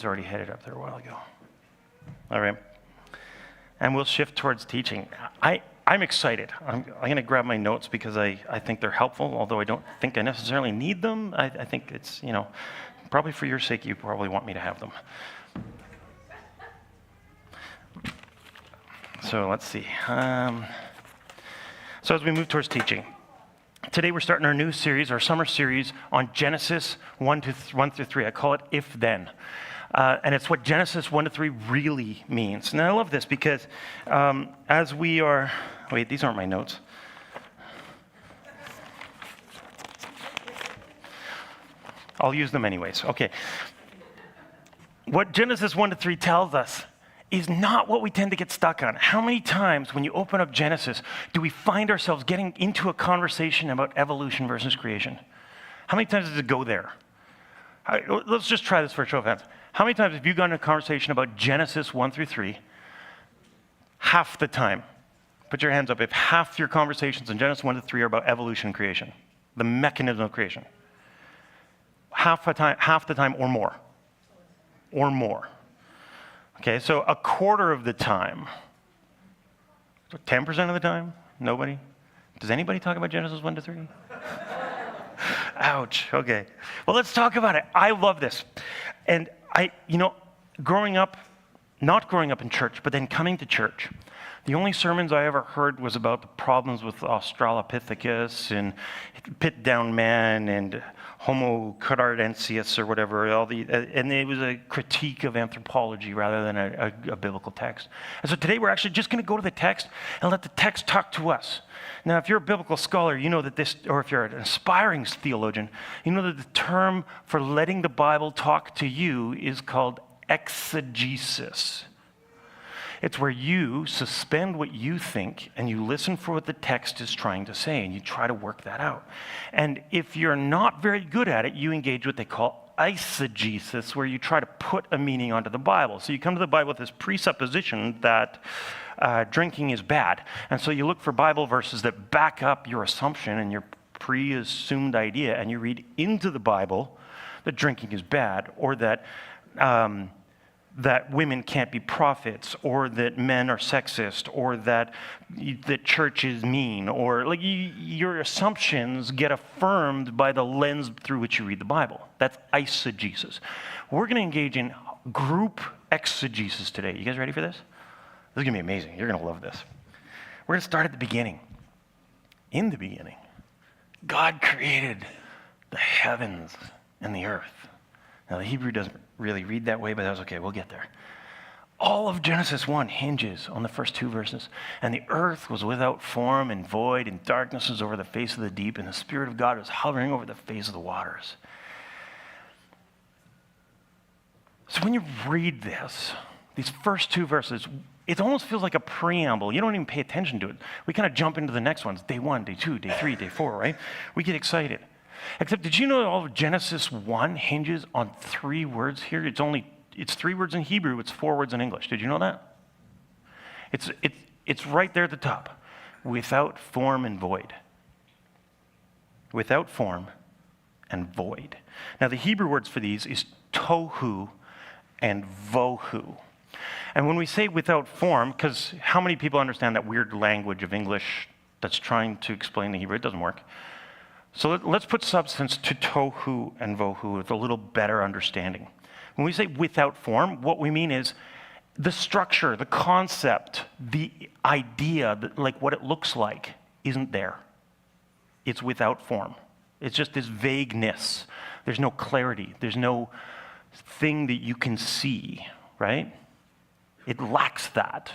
already headed up there a while ago. All right. And we'll shift towards teaching. I'm excited. I'm going to grab my notes because I think they're helpful, although I don't think I necessarily need them. I think it's, probably for your sake, you probably want me to have them. So let's see. So as we move towards teaching, today we're starting our new series, our summer series on Genesis 1 through 3. I call it If Then. And it's what Genesis 1 to 3 really means. And I love this because as we are... Wait, these aren't my notes. I'll use them anyways. Okay. What Genesis 1 to 3 tells us is not what we tend to get stuck on. How many times when you open up Genesis do we find ourselves getting into a conversation about evolution versus creation? How many times does it go there? Let's just try this for a show of hands. How many times have you gotten a conversation about Genesis 1 through 3? Half the time. Put your hands up if half your conversations in Genesis 1 to 3 are about evolution and creation, the mechanism of creation. Half the time or more. Or more. Okay, so a quarter of the time. So 10% of the time? Nobody? Does anybody talk about Genesis 1 to 3? Ouch, okay. Well, let's talk about it. I love this. And growing up, not growing up in church, but then coming to church, the only sermons I ever heard was about the problems with Australopithecus and pit-down man and Homo canadensis or whatever, and it was a critique of anthropology rather than a biblical text. And so today we're actually just going to go to the text and let the text talk to us. Now, if you're a biblical scholar, you know that this, or if you're an aspiring theologian, you know that the term for letting the Bible talk to you is called exegesis. It's where you suspend what you think and you listen for what the text is trying to say and you try to work that out. And if you're not very good at it, you engage what they call eisegesis, where you try to put a meaning onto the Bible. So you come to the Bible with this presupposition that drinking is bad. And so you look for Bible verses that back up your assumption and your pre-assumed idea, and you read into the Bible that drinking is bad, or that women can't be prophets, or that men are sexist, or that the church is mean, or your assumptions get affirmed by the lens through which you read the Bible. That's eisegesis. We're going to engage in group exegesis today. You guys ready for this? This is going to be amazing. You're going to love this. We're going to start at the beginning. In the beginning, God created the heavens and the earth. Now, the Hebrew doesn't really read that way, but that's okay. We'll get there. All of Genesis 1 hinges on the first two verses. And the earth was without form and void, and darkness was over the face of the deep, and the Spirit of God was hovering over the face of the waters. So when you read this, these first two verses, it almost feels like a preamble. You don't even pay attention to it. We kind of jump into the next ones. Day 1, day 2, day 3, day 4, right? We get excited. Except, did you know that all of Genesis 1 hinges on 3 words here? It's 3 words in Hebrew, it's 4 words in English. Did you know that? It's right there at the top. Without form and void. Without form and void. Now, the Hebrew words for these is tohu and vohu. And when we say without form, because how many people understand that weird language of English that's trying to explain the Hebrew? It doesn't work. So let's put substance to tohu and vohu with a little better understanding. When we say without form, what we mean is the structure, the concept, the idea, like what it looks like, isn't there. It's without form. It's just this vagueness. There's no clarity. There's no thing that you can see, right? It lacks that.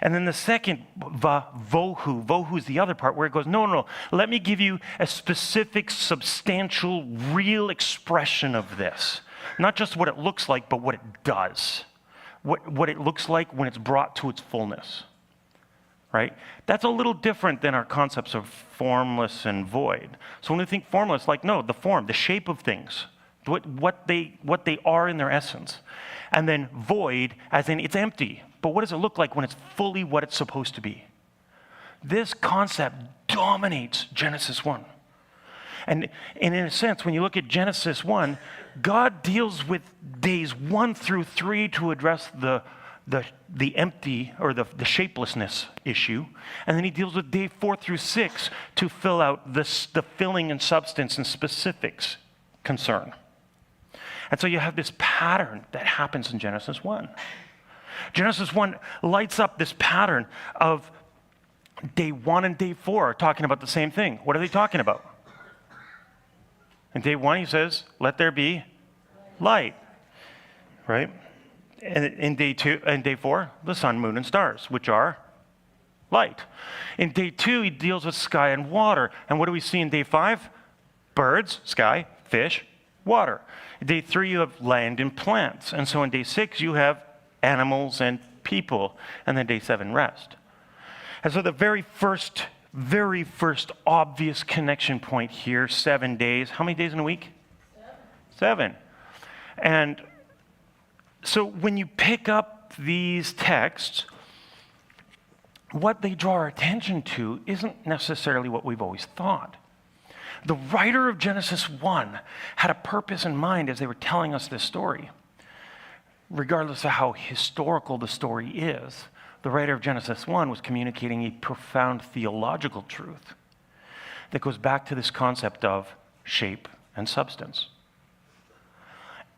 And then the second, vohu is the other part where it goes, no, let me give you a specific, substantial, real expression of this. Not just what it looks like, but what it does. What it looks like when it's brought to its fullness, right? That's a little different than our concepts of formless and void. So when we think formless, the form, the shape of things, what they are in their essence. And then void, as in it's empty. But what does it look like when it's fully what it's supposed to be? This concept dominates Genesis 1. And in a sense, when you look at Genesis 1, God deals with days 1 through 3 to address the empty or the shapelessness issue. And then he deals with day 4 through 6 to fill out the filling and substance and specifics concern. And so you have this pattern that happens in Genesis 1. Genesis 1 lights up this pattern of day 1 and day 4 are talking about the same thing. What are they talking about? In day 1, he says, let there be light, right? And in day 2 and day 4, the sun, moon, and stars, which are light. In day 2, he deals with sky and water. And what do we see in day 5? Birds, sky, fish, water. In day 3, you have land and plants. And so in day 6, you have animals and people. And then day 7, rest. And so the very first obvious connection point here, 7 days. How many days in a week? 7. And so when you pick up these texts, what they draw our attention to isn't necessarily what we've always thought. The writer of Genesis 1 had a purpose in mind as they were telling us this story. Regardless of how historical the story is, the writer of Genesis 1 was communicating a profound theological truth that goes back to this concept of shape and substance.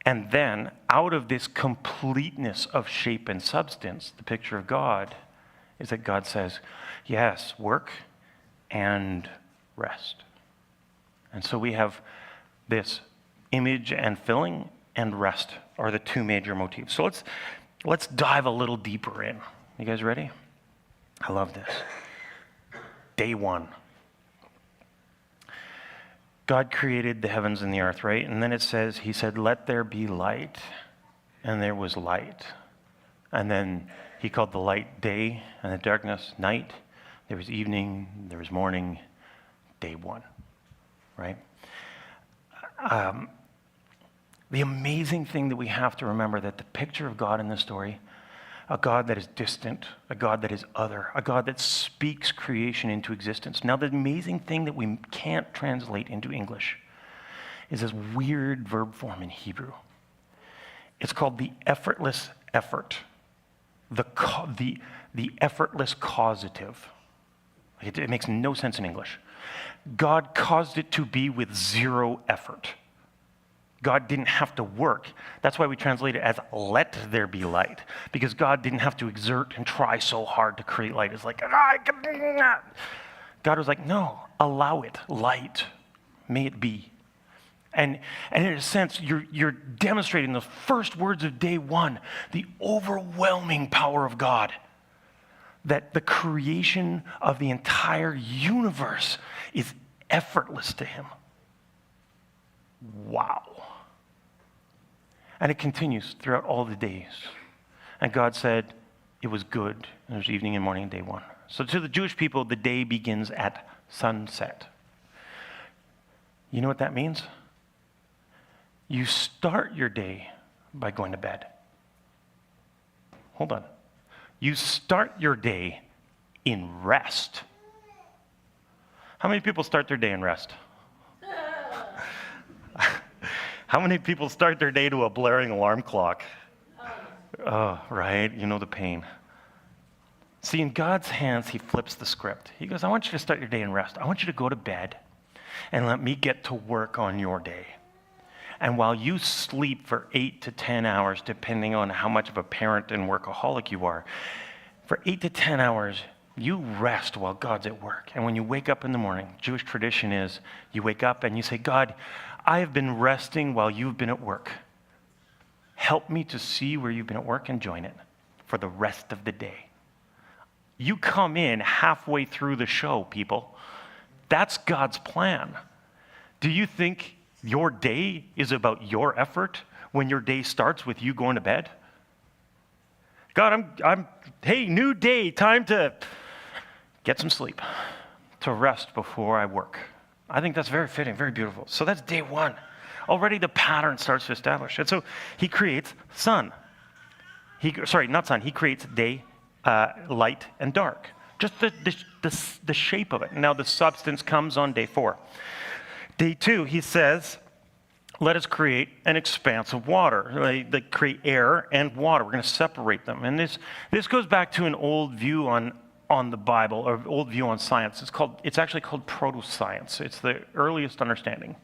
And then, out of this completeness of shape and substance, the picture of God is that God says, yes, work and rest. And so we have this image and filling and rest are the two major motifs. So let's dive a little deeper in. You guys ready? I love this. Day 1. God created the heavens and the earth, right? And then it says, he said, let there be light. And there was light. And then he called the light day and the darkness night. There was evening, there was morning, day 1, right? The amazing thing that we have to remember that the picture of God in this story, a God that is distant, a God that is other, a God that speaks creation into existence. Now, the amazing thing that we can't translate into English is this weird verb form in Hebrew. It's called the effortless effort, the effortless causative. It makes no sense in English. God caused it to be with zero effort. God didn't have to work. That's why we translate it as let there be light, because God didn't have to exert and try so hard to create light. It's like, God was like, no, allow it, light, may it be. And in a sense, you're demonstrating the first words of day 1, the overwhelming power of God, that the creation of the entire universe is effortless to him. Wow. And it continues throughout all the days. And God said it was good. And there's evening and morning and day 1. So to the Jewish people, the day begins at sunset. You know what that means? You start your day by going to bed. Hold on. You start your day in rest. How many people start their day in rest? How many people start their day to a blaring alarm clock? Oh, right, you know the pain. See, in God's hands, he flips the script. He goes, I want you to start your day in rest. I want you to go to bed and let me get to work on your day. And while you sleep for 8 to 10 hours, depending on how much of a parent and workaholic you are, for 8 to 10 hours, you rest while God's at work. And when you wake up in the morning, Jewish tradition is you wake up and you say, God, I have been resting while you've been at work. Help me to see where you've been at work and join it for the rest of the day. You come in halfway through the show, people. That's God's plan. Do you think your day is about your effort when your day starts with you going to bed? God, hey, new day, time to get some sleep, to rest before I work. I think that's very fitting, very beautiful. So that's day 1. Already the pattern starts to establish. And so he creates sun. He creates day, light, and dark. Just the shape of it. Now the substance comes on day 4. Day 2, he says, let us create an expanse of water. Like create air and water. We're going to separate them. And this goes back to an old view on the Bible, or old view on science. It's actually called proto-science. It's the earliest understanding.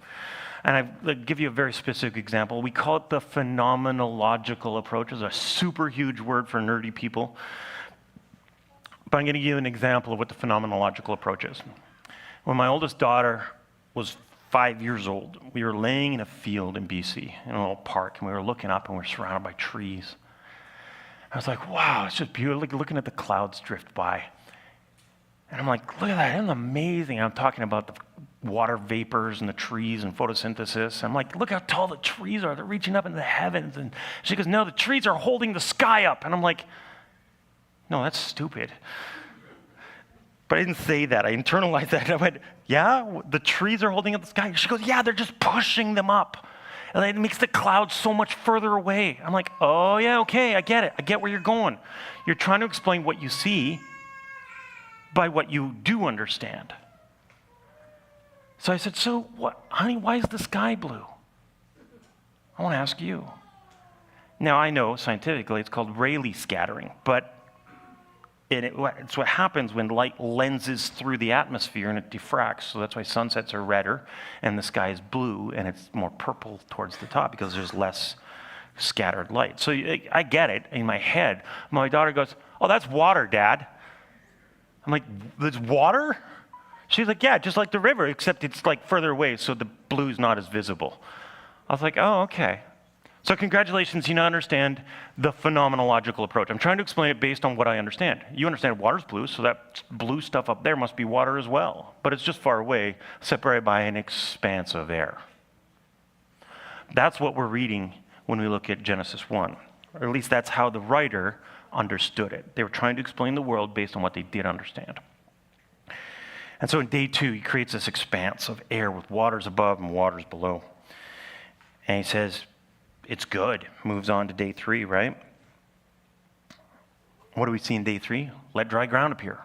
And I'll give you a very specific example. We call it the phenomenological approach. It's a super huge word for nerdy people. But I'm going to give you an example of what the phenomenological approach is. When my oldest daughter was 5 years old, we were laying in a field in BC, in a little park, and we were looking up, and we were surrounded by trees. I was like, wow, it's just beautiful, like looking at the clouds drift by. And I'm like, look at that, isn't it amazing? I'm talking about the water vapors and the trees and photosynthesis. I'm like, look how tall the trees are. They're reaching up into the heavens. And she goes, no, the trees are holding the sky up. And I'm like, no, that's stupid. But I didn't say that. I internalized that. I went, yeah, the trees are holding up the sky. She goes, yeah, they're just pushing them up. And it makes the clouds so much further away. I'm like, oh, yeah, okay, I get it. I get where you're going. You're trying to explain what you see by what you do understand. So I said, so what, honey, why is the sky blue? I want to ask you. Now, I know scientifically it's called Rayleigh scattering, but it's what happens when light lenses through the atmosphere and it diffracts. So that's why sunsets are redder and the sky is blue and it's more purple towards the top because there's less scattered light. So I get it in my head. My daughter goes, oh, that's water, Dad. I'm like, there's water? She's like, yeah, just like the river, except it's like further away, so the blue's not as visible. I was like, oh, okay. So congratulations, you now understand the phenomenological approach. I'm trying to explain it based on what I understand. You understand water's blue, so that blue stuff up there must be water as well. But it's just far away, separated by an expanse of air. That's what we're reading when we look at Genesis 1. Or at least that's how the writer understood it. They were trying to explain the world based on what they did understand. And so in day 2, he creates this expanse of air with waters above and waters below. And he says, it's good. Moves on to day 3, right? What do we see in day 3? Let dry ground appear.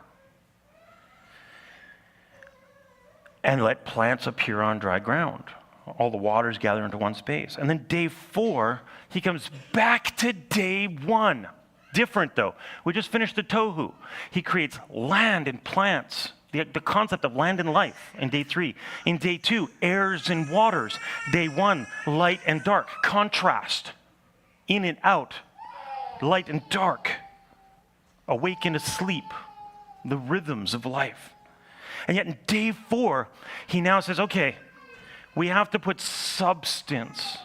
And let plants appear on dry ground. All the waters gather into one space. And then day 4, he comes back to day 1. Different though. We just finished the tohu. He creates land and plants. The concept of land and life in day 3. In day 2, airs and waters. Day 1, light and dark. Contrast. In and out. Light and dark. Awake and asleep. The rhythms of life. And yet in day 4, he now says, okay, we have to put substance.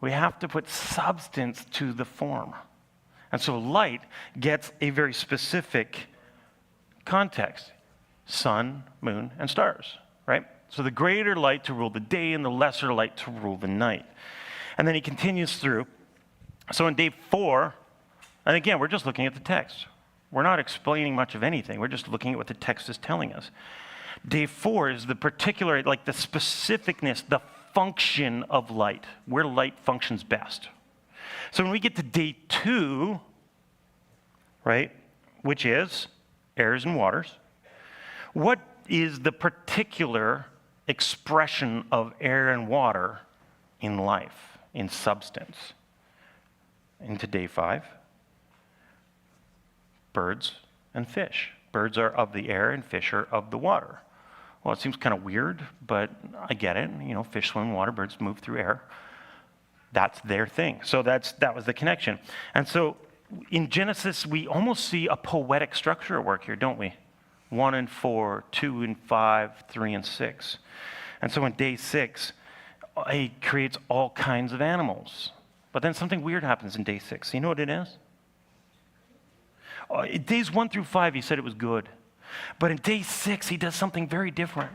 We have to put substance to the form. And so light gets a very specific context. Sun, moon, and stars, right? So the greater light to rule the day and the lesser light to rule the night. And then he continues through. So in day 4, and again, we're just looking at the text. We're not explaining much of anything. We're just looking at what the text is telling us. Day 4 is the particular, like the specificness, the function of light, where light functions best. So when we get to day 2, right, which is airs and waters, what is the particular expression of air and water in life, in substance? Into day 5, birds and fish. Birds are of the air and fish are of the water. Well, it seems kind of weird, but I get it. You know, fish swim in water, birds move through air. That's their thing. So that was the connection. And so in Genesis, we almost see a poetic structure at work here, don't we? 1 and 4, 2 and 5, 3 and 6. And so in day 6, he creates all kinds of animals. But then something weird happens in day 6. You know what it is? Days 1 through 5, he said it was good. But in day 6, he does something very different.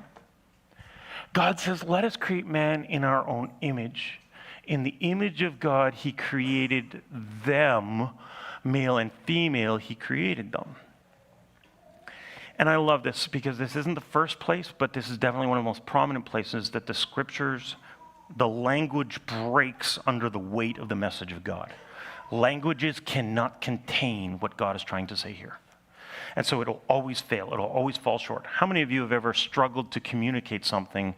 God says, let us create man in our own image. In the image of God, he created them. Male and female, he created them. And I love this because this isn't the first place, but this is definitely one of the most prominent places that the scriptures, the language breaks under the weight of the message of God. Languages cannot contain what God is trying to say here. And so it'll always fail. It'll always fall short. How many of you have ever struggled to communicate something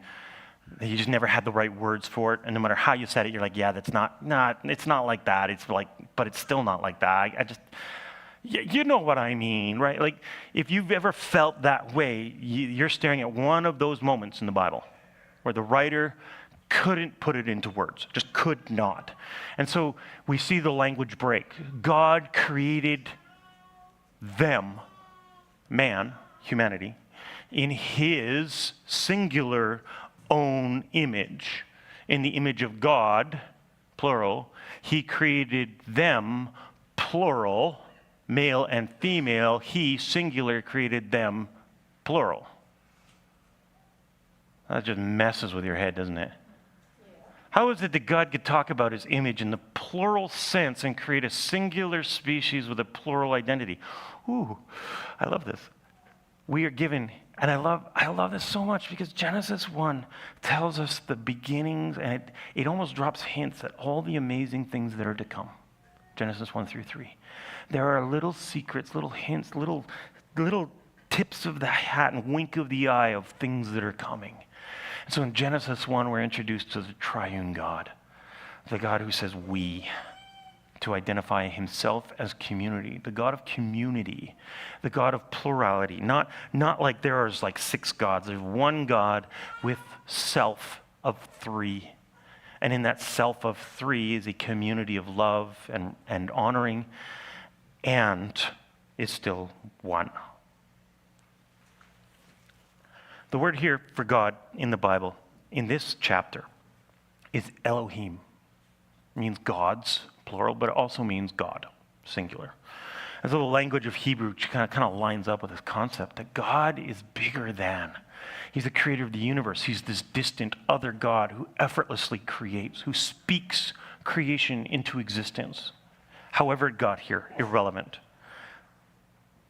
You just never had the right words for it, and no matter how you said it, you're like, yeah, that's it's not like that. It's like, but it's still not like that. You know what I mean, right? Like, if you've ever felt that way, you're staring at one of those moments in the Bible where the writer couldn't put it into words, just could not. And so we see the language break. God created them, man, humanity, in his singular own image. In the image of God, plural, he created them, plural, male and female. He, singular, created them, plural. That just messes with your head, doesn't it? How is it that God could talk about his image in the plural sense and create a singular species with a plural identity? Ooh, I love this. We are given, and I love this so much because Genesis 1 tells us the beginnings, and it almost drops hints at all the amazing things that are to come. Genesis 1 through 3. There are little secrets, little hints, little tips of the hat and wink of the eye of things that are coming. And so in Genesis 1, we're introduced to the triune God, the God who says we, to identify himself as community, the God of community, the God of plurality, not like there are like 6 gods. There's one God with self of 3. And in that self of 3 is a community of love and honoring, and is still one. The word here for God in the Bible, in this chapter, is Elohim. It means gods, plural, but it also means God, singular. And so the language of Hebrew kind of lines up with this concept that God is bigger than. He's the creator of the universe. He's this distant other God who effortlessly creates, who speaks creation into existence. However it got here, irrelevant.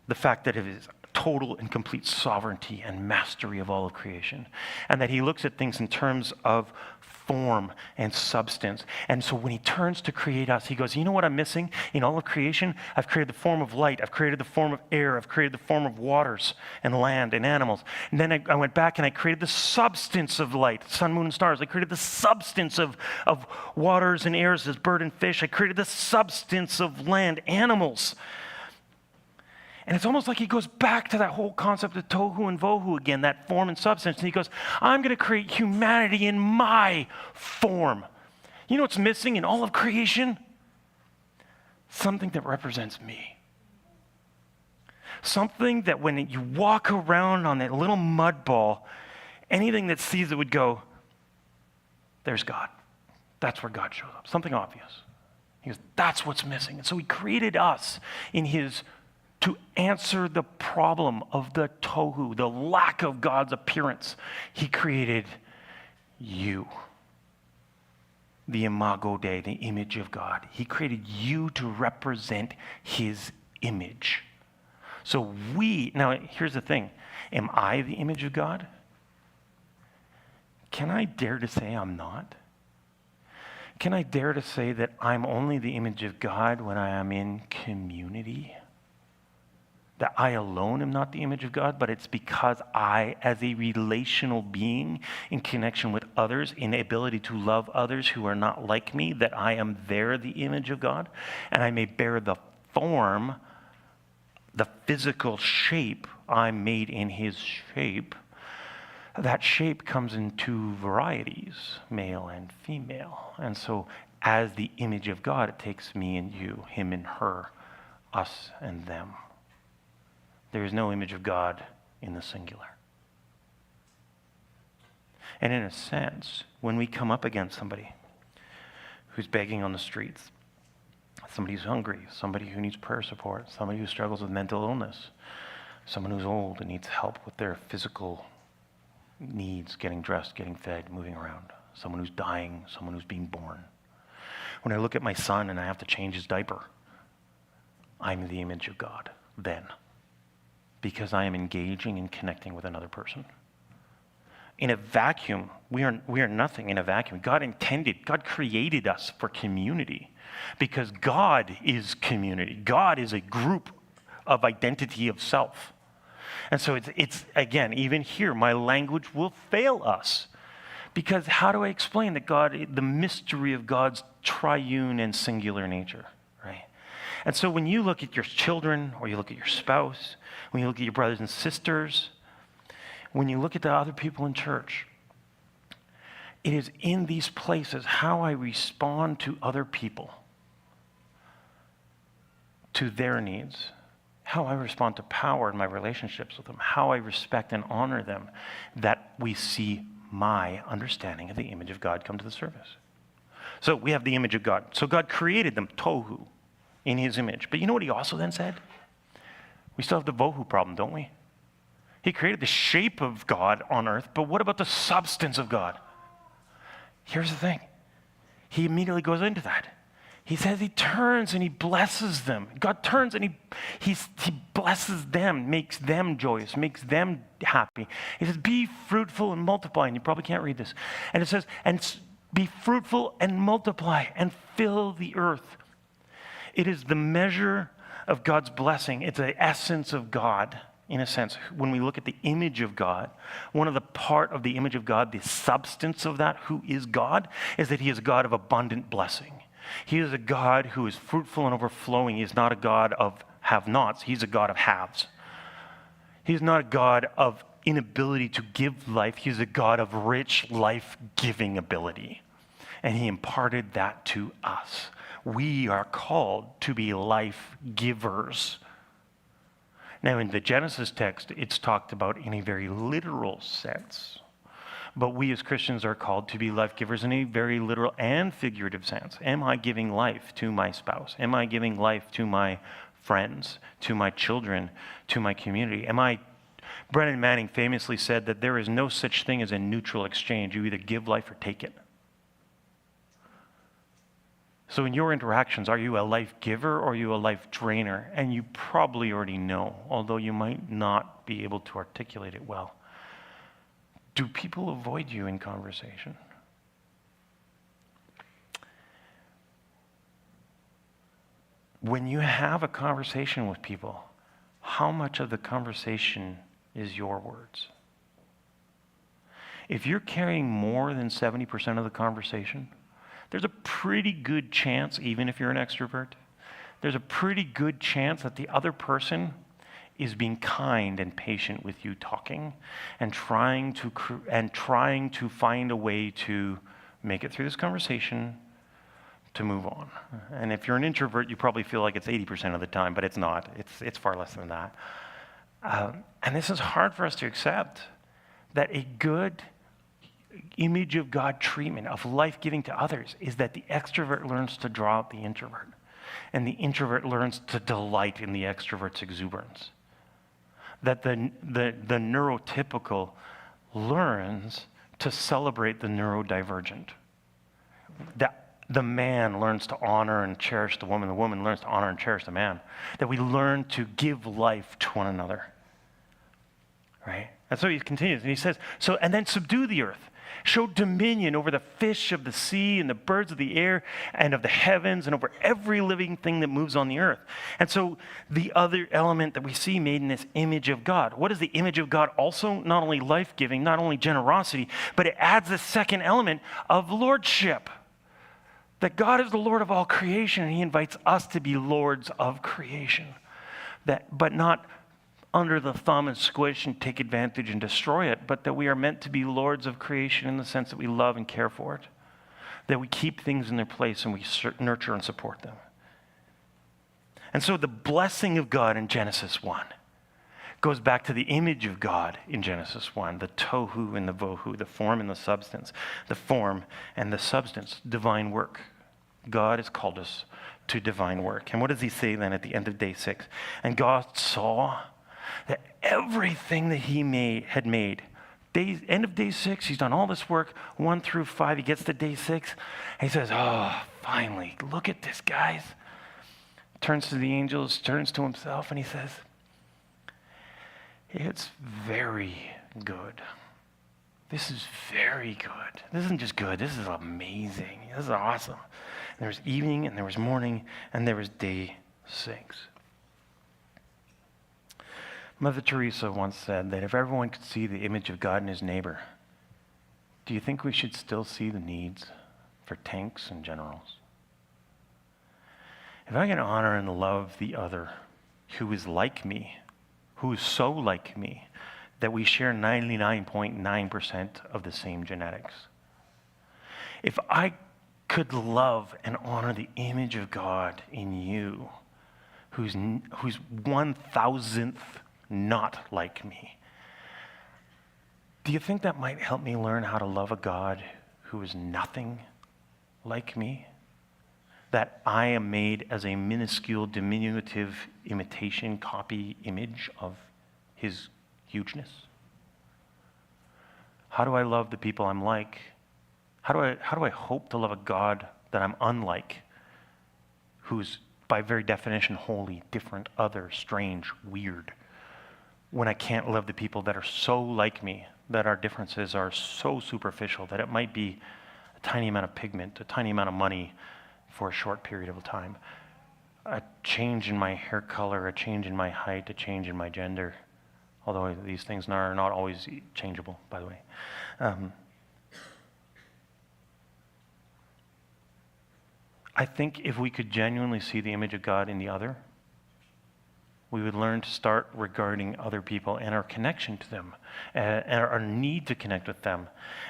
The fact that it is total and complete sovereignty and mastery of all of creation. And that he looks at things in terms of form and substance. And so when he turns to create us, he goes, you know what I'm missing in all of creation? I've created the form of light. I've created the form of air. I've created the form of waters and land and animals. And then I went back and I created the substance of light, sun, moon, and stars. I created the substance of waters and airs as bird and fish. I created the substance of land, animals. And it's almost like he goes back to that whole concept of tohu and vohu again, that form and substance. And he goes, I'm going to create humanity in my form. You know what's missing in all of creation? Something that represents me. Something that when you walk around on that little mud ball, anything that sees it would go, there's God. That's where God shows up. Something obvious. He goes, that's what's missing. And so he created us in his to answer the problem of the tohu, the lack of God's appearance. He created you, the imago Dei, the image of God. He created you to represent his image. So now here's the thing. Am I the image of God? Can I dare to say I'm not? Can I dare to say that I'm only the image of God when I am in community? That I alone am not the image of God, but it's because I, as a relational being in connection with others, in the ability to love others who are not like me, that I am there the image of God, and I may bear the form, the physical shape, I'm made in his shape. That shape comes in 2 varieties, male and female. And so as the image of God, it takes me and you, him and her, us and them. There is no image of God in the singular. And in a sense, when we come up against somebody who's begging on the streets, somebody who's hungry, somebody who needs prayer support, somebody who struggles with mental illness, someone who's old and needs help with their physical needs, getting dressed, getting fed, moving around, someone who's dying, someone who's being born. When I look at my son and I have to change his diaper, I'm the image of God then, because I am engaging and connecting with another person. In a vacuum, we are nothing in a vacuum. God created us for community because God is community. God is a group of identity of self. And so it's again, even here, my language will fail us Because how do I explain that the mystery of God's triune and singular nature, right? And so when you look at your children, or you look at your spouse, when you look at your brothers and sisters, when you look at the other people in church, it is in these places how I respond to other people, to their needs, how I respond to power in my relationships with them, how I respect and honor them, that we see my understanding of the image of God come to the surface. So we have the image of God. So God created them, tohu, in his image. But you know what he also then said? We still have the vohu problem, don't we? He created the shape of God on earth, but what about the substance of God? Here's the thing. He immediately goes into that. He says he turns and he blesses them. God turns and he blesses them, makes them joyous, makes them happy. He says, be fruitful and multiply. And you probably can't read this. And it says, and be fruitful and multiply and fill the earth. It is the measure of God's blessing. It's the essence of God, in a sense. When we look at the image of God, one of the part of the image of God, the substance of that, who is God, is that he is a God of abundant blessing. He is a God who is fruitful and overflowing. He is not a God of have-nots. He's a God of haves. He's not a God of inability to give life. He's a God of rich life-giving ability. And he imparted that to us. We are called to be life givers. Now, in the Genesis text, it's talked about in a very literal sense. But we as Christians are called to be life givers in a very literal and figurative sense. Am I giving life to my spouse? Am I giving life to my friends, to my children, to my community? Brennan Manning famously said that there is no such thing as a neutral exchange. You either give life or take it. So in your interactions, are you a life giver or are you a life drainer? And you probably already know, although you might not be able to articulate it well. Do people avoid you in conversation? When you have a conversation with people, how much of the conversation is your words? If you're carrying more than 70% of the conversation, there's a pretty good chance, even if you're an extrovert, there's a pretty good chance that the other person is being kind and patient with you talking and trying to find a way to make it through this conversation to move on. And if you're an introvert, you probably feel like it's 80% of the time, but it's not. It's far less than that. And this is hard for us to accept, that a good image of God treatment, of life giving to others, is that the extrovert learns to draw out the introvert, and the introvert learns to delight in the extrovert's exuberance. That the neurotypical learns to celebrate the neurodivergent. That the man learns to honor and cherish the woman learns to honor and cherish the man. That we learn to give life to one another. Right? And so he continues, and he says, and then subdue the earth. Show dominion over the fish of the sea and the birds of the air and of the heavens and over every living thing that moves on the earth. And so the other element that we see made in this image of God. What is the image of God also? Not only life-giving, not only generosity, but it adds the second element of lordship. That God is the Lord of all creation, and he invites us to be lords of creation. But not under the thumb and squish and take advantage and destroy it, but that we are meant to be lords of creation in the sense that we love and care for it, that we keep things in their place and we nurture and support them. And so the blessing of God in Genesis 1 goes back to the image of God in Genesis 1, the tohu and the vohu, the form and the substance, the form and the substance, divine work. God has called us to divine work. And what does he say then at the end of day 6? And God saw that everything that he had made, end of day 6, he's done all this work, 1 through 5, he gets to day 6, and he says, oh, finally, look at this, guys. Turns to the angels, turns to himself, and he says, it's very good. This is very good. This isn't just good, this is amazing. This is awesome. And there was evening, and there was morning, and there was day 6. Mother Teresa once said that if everyone could see the image of God in his neighbor, do you think we should still see the needs for tanks and generals? If I can honor and love the other who is like me, who is so like me, that we share 99.9% of the same genetics. If I could love and honor the image of God in you, who's 1,000th not like me, do you think that might help me learn how to love a God who is nothing like me? That I am made as a minuscule, diminutive imitation, copy, image of his hugeness? How do I love the people I'm like? How do I hope to love a God that I'm unlike, who's by very definition holy, different, other, strange, weird, when I can't love the people that are so like me, that our differences are so superficial that it might be a tiny amount of pigment, a tiny amount of money for a short period of time, a change in my hair color, a change in my height, a change in my gender, although these things are not always changeable, by the way. I think if we could genuinely see the image of God in the other, we would learn to start regarding other people and our connection to them and our need to connect with them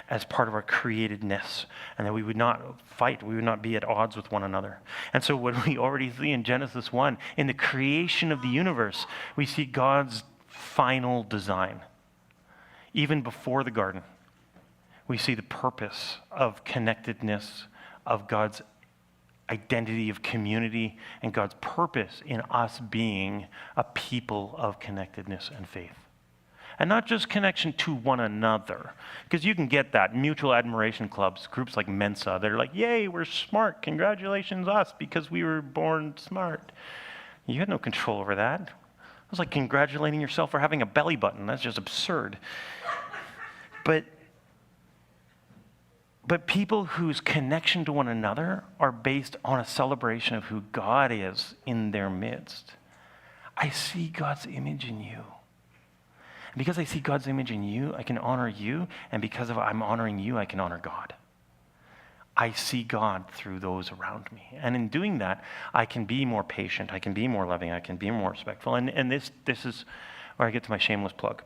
as part of our createdness, and that we would not fight, we would not be at odds with one another. And so what we already see in Genesis 1, in the creation of the universe, we see God's final design. Even before the garden, we see the purpose of connectedness, of God's identity of community, and God's purpose in us being a people of connectedness and faith. And not just connection to one another, because you can get that. Mutual admiration clubs, groups like Mensa, they're like, yay, we're smart, congratulations us, because we were born smart. You had no control over that. It was like congratulating yourself for having a belly button. That's just absurd. But people whose connection to one another are based on a celebration of who God is in their midst. I see God's image in you. And because I see God's image in you, I can honor you. And because I'm honoring you, I can honor God. I see God through those around me. And in doing that, I can be more patient. I can be more loving. I can be more respectful. And this is where I get to my shameless plug.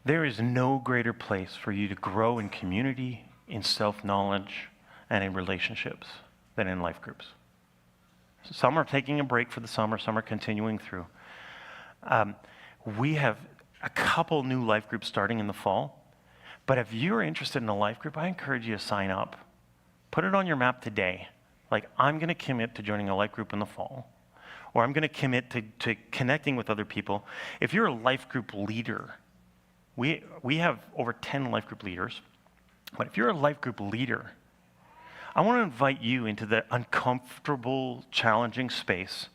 There is no greater place for you to grow in community, in self-knowledge, and in relationships than in life groups. Some are taking a break for the summer, some are continuing through. We have a couple new life groups starting in the fall, but if you're interested in a life group, I encourage you to sign up. Put it on your map today. Like, I'm going to commit to joining a life group in the fall, or I'm going to commit to connecting with other people. If you're a life group leader, we have over 10 life group leaders, but if you're a life group leader, I want to invite you into the uncomfortable, challenging space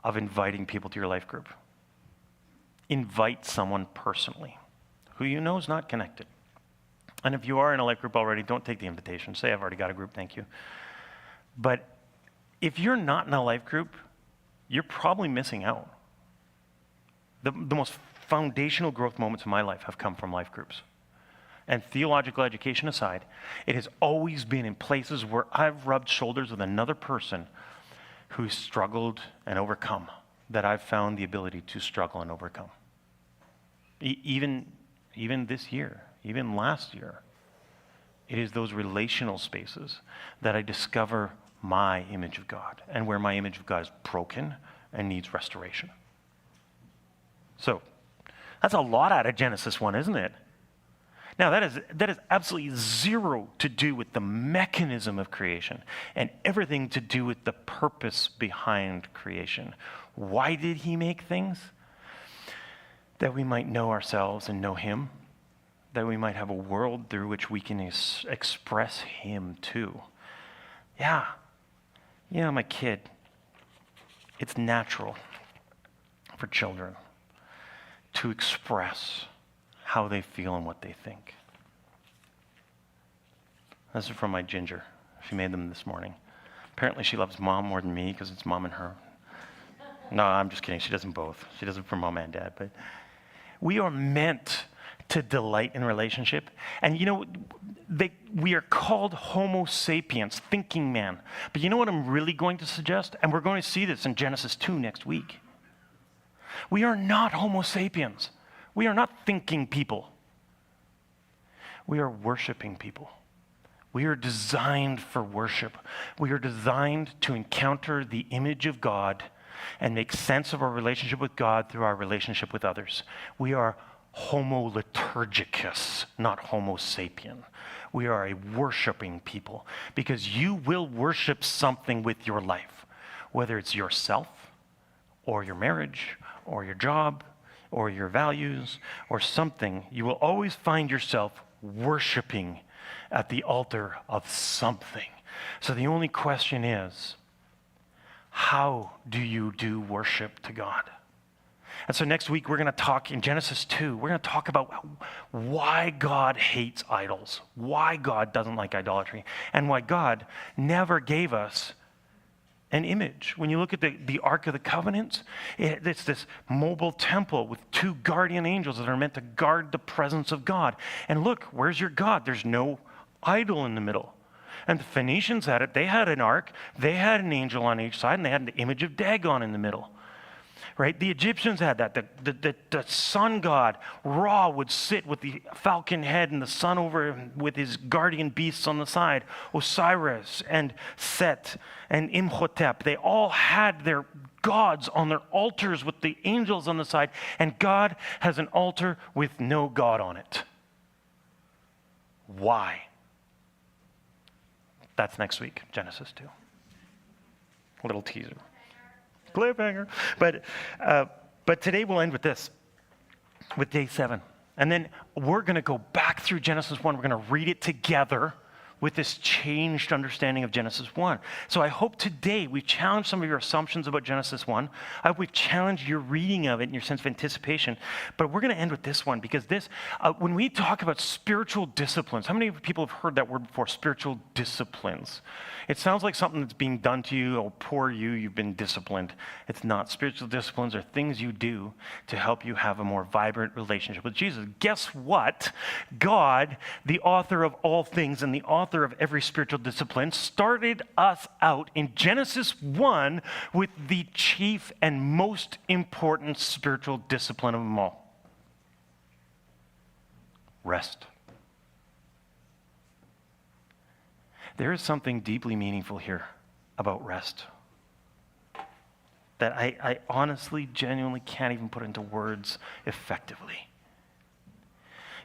of inviting people to your life group. Invite someone personally who you know is not connected. And if you are in a life group already, don't take the invitation. Say, I've already got a group, thank you. But if you're not in a life group, you're probably missing out. The most foundational growth moments in my life have come from life groups. And theological education aside, it has always been in places where I've rubbed shoulders with another person who's struggled and overcome, that I've found the ability to struggle and overcome. Even this year, even last year, it is those relational spaces that I discover my image of God, and where my image of God is broken and needs restoration. So, that's a lot out of Genesis 1, isn't it? Now, that is absolutely zero to do with the mechanism of creation and everything to do with the purpose behind creation. Why did he make things? That we might know ourselves and know him, that we might have a world through which we can express him too. Yeah, my kid, it's natural for children to express how they feel and what they think. This is from my Ginger. She made them this morning. Apparently she loves mom more than me because it's mom and her. No, I'm just kidding. She does them both. She does it for mom and dad. But we are meant to delight in relationship. And we are called Homo sapiens, thinking man. But you know what I'm really going to suggest? And we're going to see this in Genesis 2 next week. We are not Homo sapiens. We are not thinking people. We are worshiping people. We are designed for worship. We are designed to encounter the image of God and make sense of our relationship with God through our relationship with others. We are Homo liturgicus, not Homo sapien. We are a worshiping people because you will worship something with your life, whether it's yourself or your marriage or your job or your values or something. You will always find yourself worshiping at the altar of something. So the only question is, how do you do worship to God? And so next week we're going to talk in Genesis 2, we're going to talk about why God hates idols, why God doesn't like idolatry, and why God never gave us an image. When you look at the Ark of the Covenant, it's this mobile temple with 2 guardian angels that are meant to guard the presence of God. And look, where's your God? There's no idol in the middle. And the Phoenicians had it. They had an ark. They had an angel on each side, and they had the image of Dagon in the middle. Right? The Egyptians had that. The sun god, Ra, would sit with the falcon head and the sun over him with his guardian beasts on the side. Osiris and Set and Imhotep, they all had their gods on their altars with the angels on the side. And God has an altar with no God on it. Why? That's next week, Genesis 2. A little teaser. Cliffhanger. But today we'll end with this, with day 7. And then we're going to go back through Genesis 1. We're going to read it together with this changed understanding of Genesis 1. So I hope today we've challenged some of your assumptions about Genesis 1. I hope we've challenged your reading of it and your sense of anticipation. But we're going to end with this one because this, when we talk about spiritual disciplines, how many people have heard that word before, spiritual disciplines? It sounds like something that's being done to you. Oh, poor you, you've been disciplined. It's not. Spiritual disciplines are things you do to help you have a more vibrant relationship with Jesus. Guess what? God, the author of all things and the author of every spiritual discipline, started us out in Genesis 1 with the chief and most important spiritual discipline of them all. Rest. There is something deeply meaningful here about rest that I honestly, genuinely can't even put into words effectively.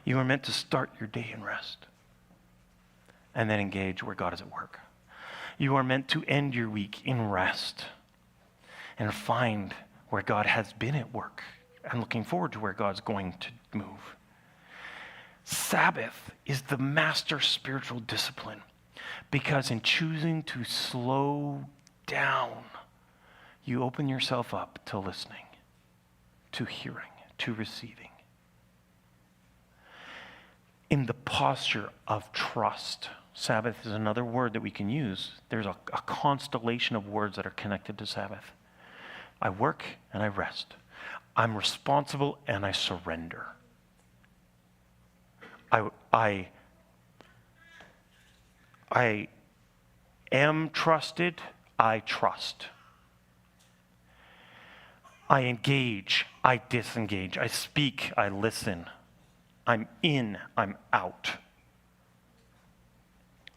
You are meant to start your day in rest and then engage where God is at work. You are meant to end your week in rest and find where God has been at work and looking forward to where God's going to move. Sabbath is the master spiritual discipline because in choosing to slow down, you open yourself up to listening, to hearing, to receiving. In the posture of trust, Sabbath is another word that we can use. There's a constellation of words that are connected to Sabbath. I work and I rest. I'm responsible and I surrender. I am trusted, I trust. I engage, I disengage. I speak, I listen. I'm in, I'm out.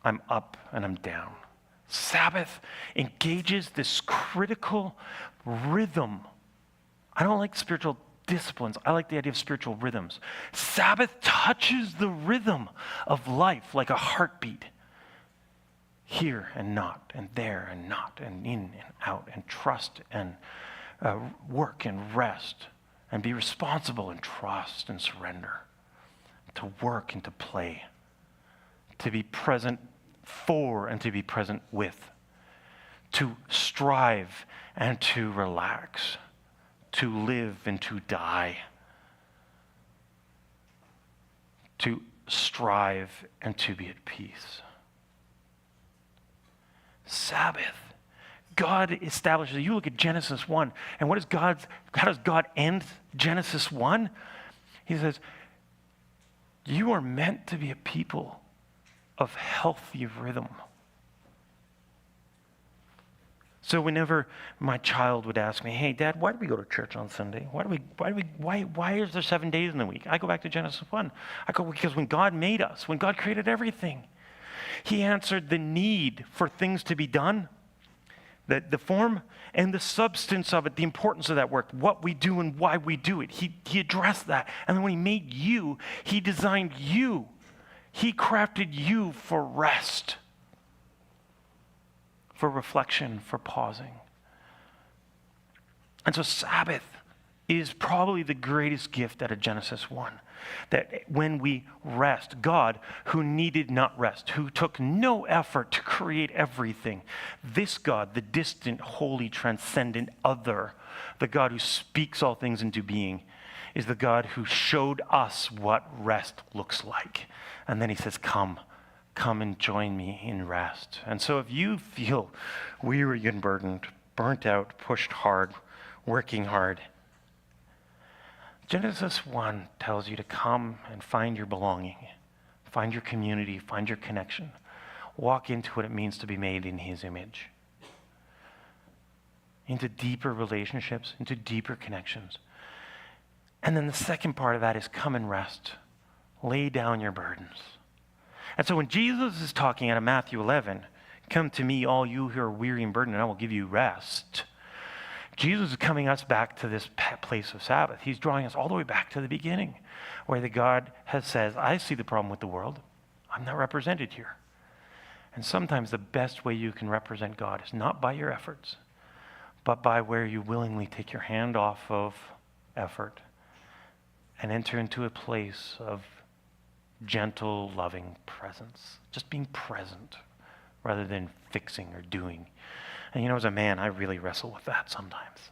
I'm up and I'm down. Sabbath engages this critical rhythm. I don't like spiritual disciplines. I like the idea of spiritual rhythms. Sabbath touches the rhythm of life like a heartbeat. Here and not, and there and not, and in and out, and trust and work and rest, and be responsible and trust and surrender, to work and to play, to be present for and to be present with, to strive and to relax, to live and to die, to strive and to be at peace. Sabbath. God establishes, you look at Genesis 1, and how does God end Genesis 1? He says, You are meant to be a people of healthy rhythm. So whenever my child would ask me, "Hey, Dad, why do we go to church on Sunday? Why is there 7 days in the week?" I go back to Genesis 1. I go, because when God made us, when God created everything, he answered the need for things to be done, the form and the substance of it, the importance of that work, what we do and why we do it. He addressed that. And then when he made you, he designed you. He crafted you for rest, for reflection, for pausing. And so Sabbath is probably the greatest gift out of Genesis 1. That when we rest, God, who needed not rest, who took no effort to create everything, this God, the distant, holy, transcendent other, the God who speaks all things into being, is the God who showed us what rest looks like. And then he says, come and join me in rest. And so if you feel weary and burdened, burnt out, pushed hard, working hard, Genesis 1 tells you to come and find your belonging, find your community, find your connection. Walk into what it means to be made in his image. Into deeper relationships, into deeper connections. And then the second part of that is come and rest. Lay down your burdens. And so when Jesus is talking out of Matthew 11, "Come to me, all you who are weary and burdened, and I will give you rest." Jesus is coming us back to this place of Sabbath. He's drawing us all the way back to the beginning, where the God has says, "I see the problem with the world. I'm not represented here." And sometimes the best way you can represent God is not by your efforts, but by where you willingly take your hand off of effort and enter into a place of gentle, loving presence. Just being present rather than fixing or doing. And you know, as a man, I really wrestle with that sometimes.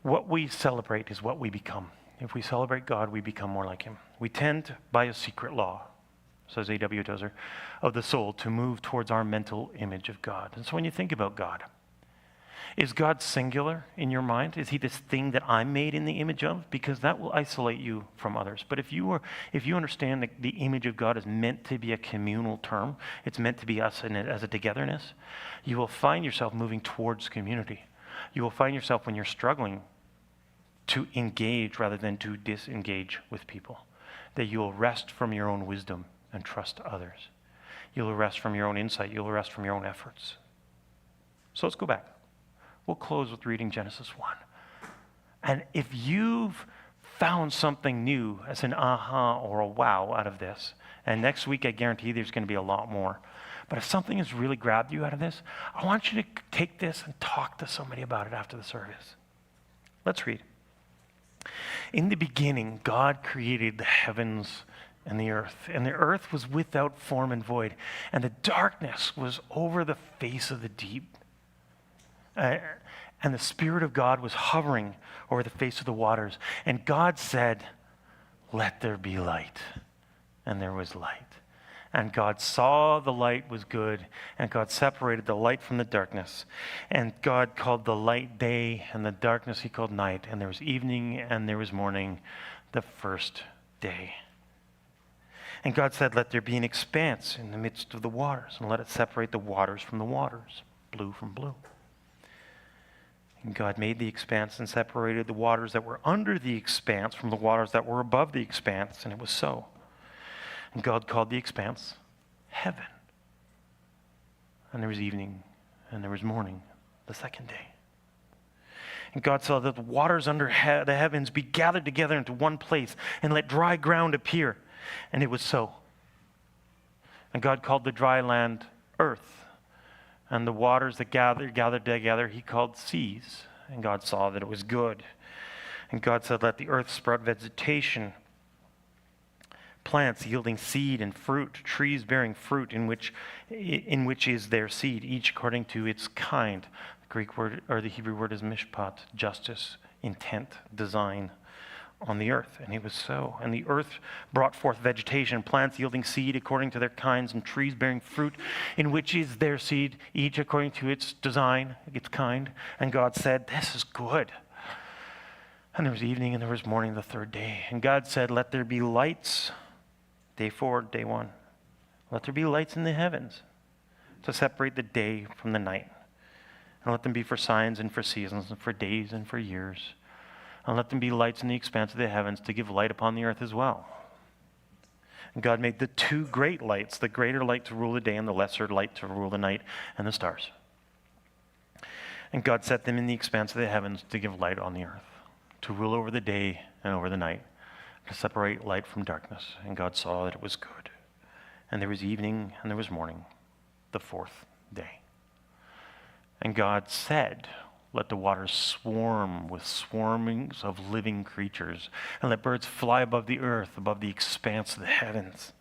What we celebrate is what we become. If we celebrate God, we become more like him. We tend, by a secret law, says A.W. Tozer, of the soul, to move towards our mental image of God. And so when you think about God, is God singular in your mind? Is he this thing that I'm made in the image of? Because that will isolate you from others. But if you understand that the image of God is meant to be a communal term, it's meant to be us in it as a togetherness, you will find yourself moving towards community. You will find yourself, when you're struggling, to engage rather than to disengage with people. That you will rest from your own wisdom and trust others. You'll rest from your own insight. You'll rest from your own efforts. So let's go back. We'll close with reading Genesis 1. And if you've found something new as an aha or a wow out of this, and next week I guarantee there's going to be a lot more, but if something has really grabbed you out of this, I want you to take this and talk to somebody about it after the service. Let's read. "In the beginning, God created the heavens and the earth was without form and void, and the darkness was over the face of the deep. And the Spirit of God was hovering over the face of the waters. And God said, 'Let there be light.' And there was light. And God saw the light was good, and God separated the light from the darkness. And God called the light day, and the darkness he called night. And there was evening, and there was morning, the first day. And God said, 'Let there be an expanse in the midst of the waters, and let it separate the waters from the waters, blue from blue.' And God made the expanse and separated the waters that were under the expanse from the waters that were above the expanse, and it was so. And God called the expanse heaven. And there was evening, and there was morning, the second day. And God saw that the waters under the heavens be gathered together into one place, and let dry ground appear. And it was so. And God called the dry land earth. And the waters that gathered together, he called seas. And God saw that it was good. And God said, 'Let the earth sprout vegetation, plants yielding seed and fruit, trees bearing fruit in which is their seed, each according to its kind.'" The Greek word, or the Hebrew word, is mishpat, justice, intent, design on the earth. And it was so. And the earth brought forth vegetation, plants yielding seed according to their kinds, and trees bearing fruit in which is their seed, each according to its design, its kind. And God said, "This is good." And there was evening and there was morning the third day. And God said, let there be lights. Day 4, day 1. Let there be lights in the heavens to separate the day from the night. And let them be for signs and for seasons and for days and for years. And let them be lights in the expanse of the heavens to give light upon the earth as well. And God made the 2 great lights, the greater light to rule the day and the lesser light to rule the night, and the stars. And God set them in the expanse of the heavens to give light on the earth, to rule over the day and over the night, to separate light from darkness. And God saw that it was good. And there was evening and there was morning, the 4th day. And God said, let the waters swarm with swarmings of living creatures, and let birds fly above the earth, above the expanse of the heavens.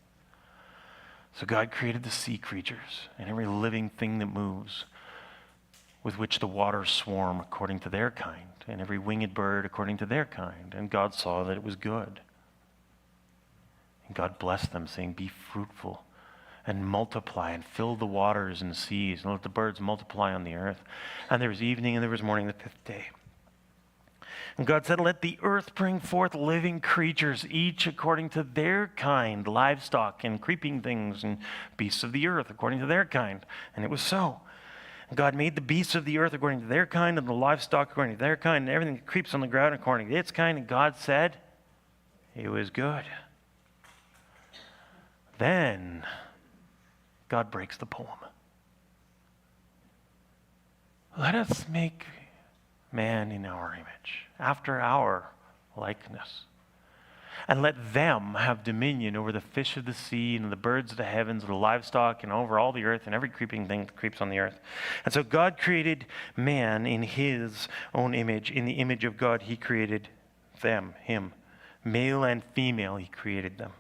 So God created the sea creatures and every living thing that moves, with which the waters swarm according to their kind, and every winged bird according to their kind. And God saw that it was good. And God blessed them, saying, be fruitful and multiply and fill the waters and the seas, and let the birds multiply on the earth. And there was evening and there was morning the 5th day. And God said, let the earth bring forth living creatures, each according to their kind, livestock and creeping things and beasts of the earth according to their kind. And it was so. And God made the beasts of the earth according to their kind, and the livestock according to their kind, and everything that creeps on the ground according to its kind. And God said, it was good. Then God breaks the poem. Let us make man in our image, after our likeness. And let them have dominion over the fish of the sea and the birds of the heavens and the livestock and over all the earth and every creeping thing that creeps on the earth. And so God created man in his own image. In the image of God, he created them, him. Male and female, he created them.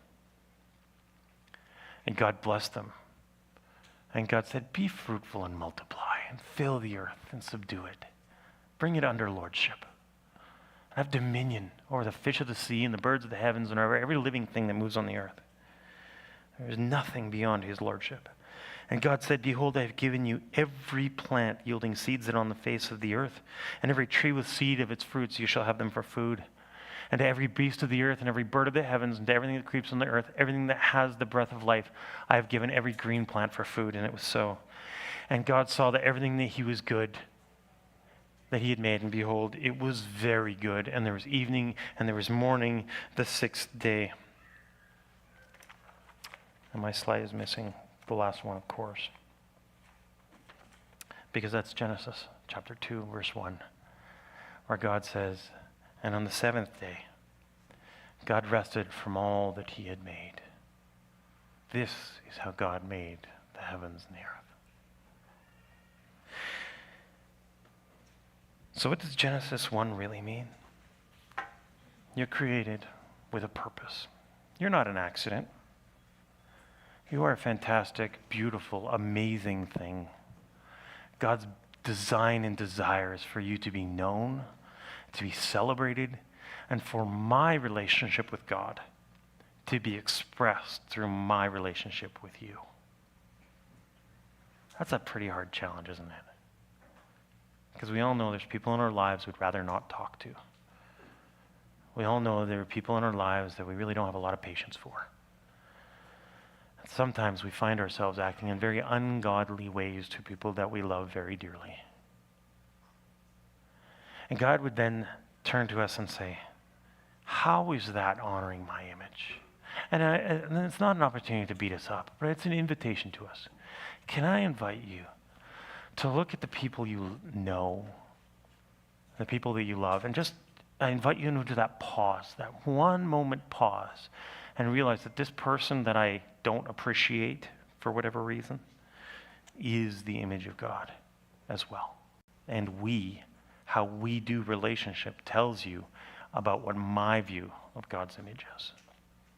And God blessed them. And God said, be fruitful and multiply and fill the earth and subdue it. Bring it under lordship. Have dominion over the fish of the sea and the birds of the heavens and over every living thing that moves on the earth. There is nothing beyond his lordship. And God said, behold, I have given you every plant yielding seeds that are on the face of the earth, and every tree with seed of its fruits, you shall have them for food. And to every beast of the earth and every bird of the heavens and to everything that creeps on the earth, everything that has the breath of life, I have given every green plant for food. And it was so. And God saw that everything that he was good, that he had made, and behold, it was very good. And there was evening and there was morning the 6th day. And my slide is missing the last one, of course, because that's Genesis chapter 2, verse 1, where God says, and on the 7th day, God rested from all that he had made. This is how God made the heavens and the earth. So what does Genesis 1 really mean? You're created with a purpose. You're not an accident. You are a fantastic, beautiful, amazing thing. God's design and desire is for you to be known, to be celebrated, and for my relationship with God to be expressed through my relationship with you. That's a pretty hard challenge, isn't it? Because we all know there's people in our lives we'd rather not talk to. We all know there are people in our lives that we really don't have a lot of patience for. And sometimes we find ourselves acting in very ungodly ways to people that we love very dearly. And God would then turn to us and say, how is that honoring my image? And it's not an opportunity to beat us up, but it's an invitation to us. Can I invite you to look at the people you know, the people that you love, and I invite you into that pause, that one moment pause, and realize that this person that I don't appreciate for whatever reason is the image of God as well. And how we do relationship tells you about what my view of God's image is.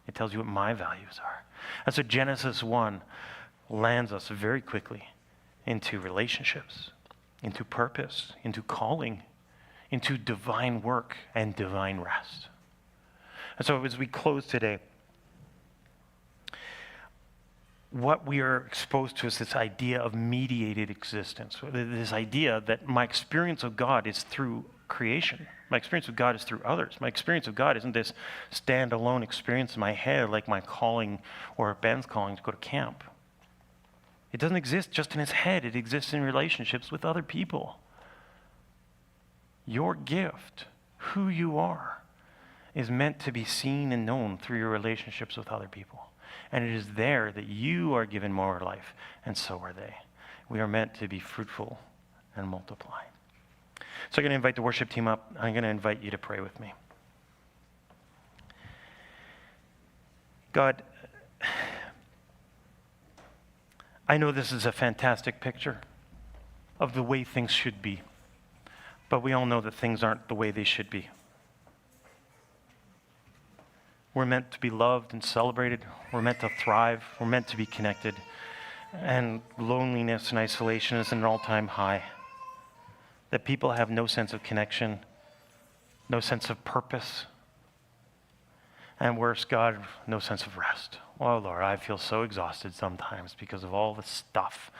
It tells you what my values are. And so Genesis 1 lands us very quickly into relationships, into purpose, into calling, into divine work and divine rest. And so as we close today, what we are exposed to is this idea of mediated existence, this idea that my experience of God is through creation. My experience with God is through others. My experience of God isn't this standalone experience in my head like my calling or Ben's calling to go to camp. It doesn't exist just in his head. It exists in relationships with other people. Your gift, who you are, is meant to be seen and known through your relationships with other people. And it is there that you are given more life, and so are they. We are meant to be fruitful and multiply. So I'm going to invite the worship team up. I'm going to invite you to pray with me. God, I know this is a fantastic picture of the way things should be, but we all know that things aren't the way they should be. We're meant to be loved and celebrated. We're meant to thrive. We're meant to be connected. And loneliness and isolation is at an all-time high. That people have no sense of connection, no sense of purpose, and worse, God, no sense of rest. Oh, Lord, I feel so exhausted sometimes because of all the stuff